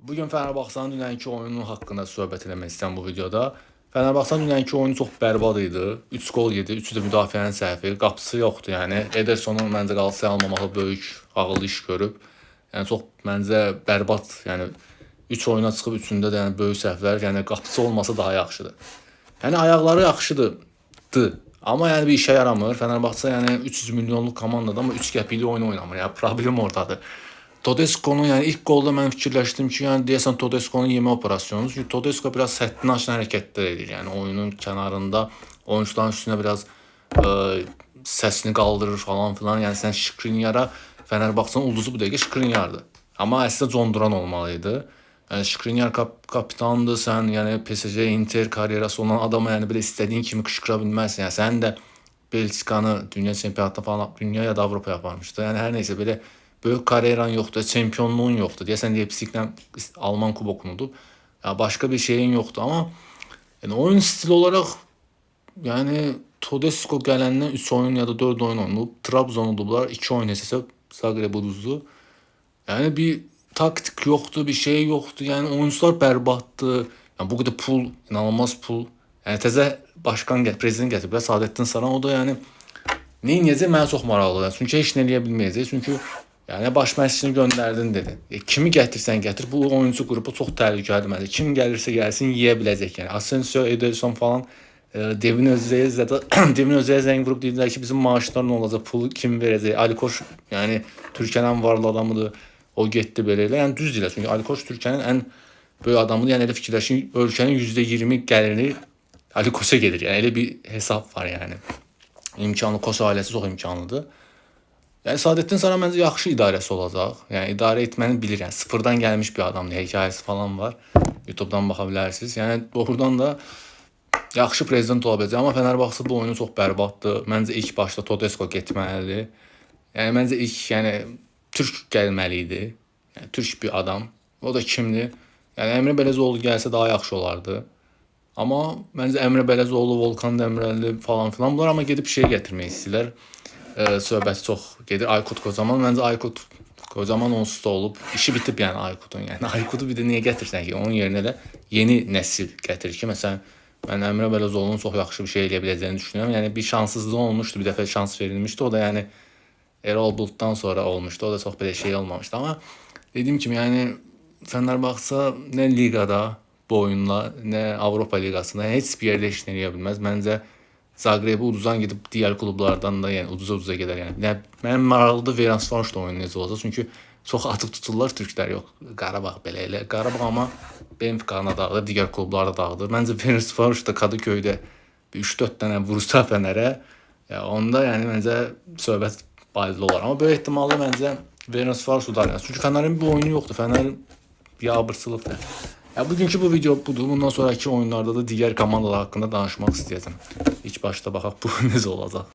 Bugün Fenerbahçe'nin dünənki oyunu haqqında söhbət eləmək istəyirəm bu videoda. Fenerbahçe'nin dünənki oyunu çox bərbad idi. 3 gol yedi, 3-ü də müdafiənin səhvi. Qapısı yoxdur yəni. Edersonun məncə Qalatasaraya almamağı böyük ağıllı iş görüb. Yəni çox məncə bərbad, yəni 3 oyuna çıxıb 3-ündə də yəni böyük səhvlər, yəni qapısı olmasa daha yaxşıdır. Yəni ayaqları yaxşıdır. Amma yəni bir işə yaramır. Fenerbahçe yəni 300 milyonluq komandada amma 3 qəpikli oyun oynamır. Yəni problem ordadır. Todesco'nun yani ilk golda mən fikirləşdim ki, yani deyəsən Todesco'nun yeme operasyonu. Çünki Todesco biraz həddini aşan hərəkətlər edir. Yəni oyunun kənarında oyuncuların üstünə biraz səsini qaldırır falan filan. Yəni sən Skriniar'a Fenerbahçe'nin ulduzu bu dəqiqə Skriniar'dır. Amma əslində John Duran olmalıydı. Yəni Skriniar kapitandır, sən yəni PSG, Inter karyerası olan adama yəni belə istədiyin kimi qışqıra bilməzsən. Yəni sən də Belçikanı dünya çempionatına falan, dünya ya da Avropaya aparmışdı. Yəni hər neysə belə böyük kariyeran yoxdur, çempionluğun yoxdur. Deyəsən Leipziglə Alman kubokunu udub. Ya başqa bir şeyin yoxdur, amma yəni oyun stili olaraq yəni Todesco gələndən 3 oyun ya da 4 oyun oynayıb. Trabzon udublar, 2 oyun hesab Zagreb uduzdu. Yəni bir taktik yoxdur, bir şey yoxdur. Yəni oyuncular bərbaddır. Yəni bu qədər pul, inanılmaz pul. Yəni təzə başkan prezident gətiriblər, Saadettin Saran. O da yəni nə edəcək mənə çox maraqlıdır. Çünki heç nə eləyə bilməyəcək. Çünki yəni baş məşqçini göndərdin dedi. Kimi gətirsən gətir, bu oyuncu qrupu çox təhlükəlidir məncə. Kim gəlirsə gəlsin yeyə biləcək yəni. Asensio, Ederson falan Devin Özye'yə zəng vurub dedilər ki, bizim maaşlar nə olacaq, pulu kim verəcək? Ali Koç yəni Türkiyənin varlı adamıdır. O getdi belə elə. Yəni düz deyirlər. Çünki Ali Koç Türkiyənin ən böyük adamıdır. Yəni elə fikirləşin ölkənin %20 gəliri Ali Koç'a gedir. Yəni elə bir hesab var yəni. İmkanlı, Koç ailəsi çox imkanlıdır. Yəni Saadettin Saran məncə yaxşı idarəsi olacaq. Yəni idarə etməni bilir. Yəni sıfırdan gəlmiş bir adamdır. Hekayəsi falan var. YouTube'dan baxa bilərsiniz. Yəni doğrudan da yaxşı prezident ola biləcək. Amma Fenerbahçe bu oyunu çox bərbaddır. Məncə ilk başda Todesco getməlidir. Yəni məncə ilk yəni Türk gəlməli idi. Yəni Türk bir adam. O da kimdir? Yəni Emre Belezoğlu gəlsə daha yaxşı olardı. Amma məncə Emre Belezoğlu, Volkan Demirelli falan filan bunlar amma gedib şey gətirmək istəyirlər. Söhbəti çox gedir. Aykut Kocaman. Məncə Aykut Kocaman onsuz da olub. İşi bitib yəni Aykut'un. Yəni Aykut'u bir də niyə gətirsən ki? Onun yerinə də yeni nəsil gətirir ki, məsələn mən Emre Belezoğlu'nun çox yaxşı bir şey eləyə biləcəyini düşünürəm. Yəni bir şanssızlığı olmuşdu. Bir dəfə şans verilmişdi. O da yəni Erol Bulut'dan sonra olmuşdu. O da çox belə şey olmamışdı. Amma dediyim kimi yəni Fenerbahçe nə liqada bu oyunla, nə Avropa liqasında heç bir yerdə heç nə eləyə bilməz. Məncə Zagreb'i uduzan gedib digər klublardan da yəni uduza gedər yəni. Mənim maraqlıdır Ferencvaroş oyunu necə olacaq. Çünki çox atıb tuturlar türklər yox. Qarabağ belə elə. Qarabağ amma Benfica-na dağıdır, digər klublarda dağıdır. Məncə Ferencvaroş da Kadıköydə 3-4 dənə vursa Fənərə, onda yəni məncə söhbət barədə olar. Amma böyük ehtimalle məncə Ferencvaroş udar. Çünki Fənərin bu oyunu yoxdur. Fənər biabırsılıqdır. Ya bugünkü bu video budur. Bundan sonraki oyunlarda da digər komandalar haqqında danışmaq istəyəcəm. İlk başda baxaq bu necə olacaq.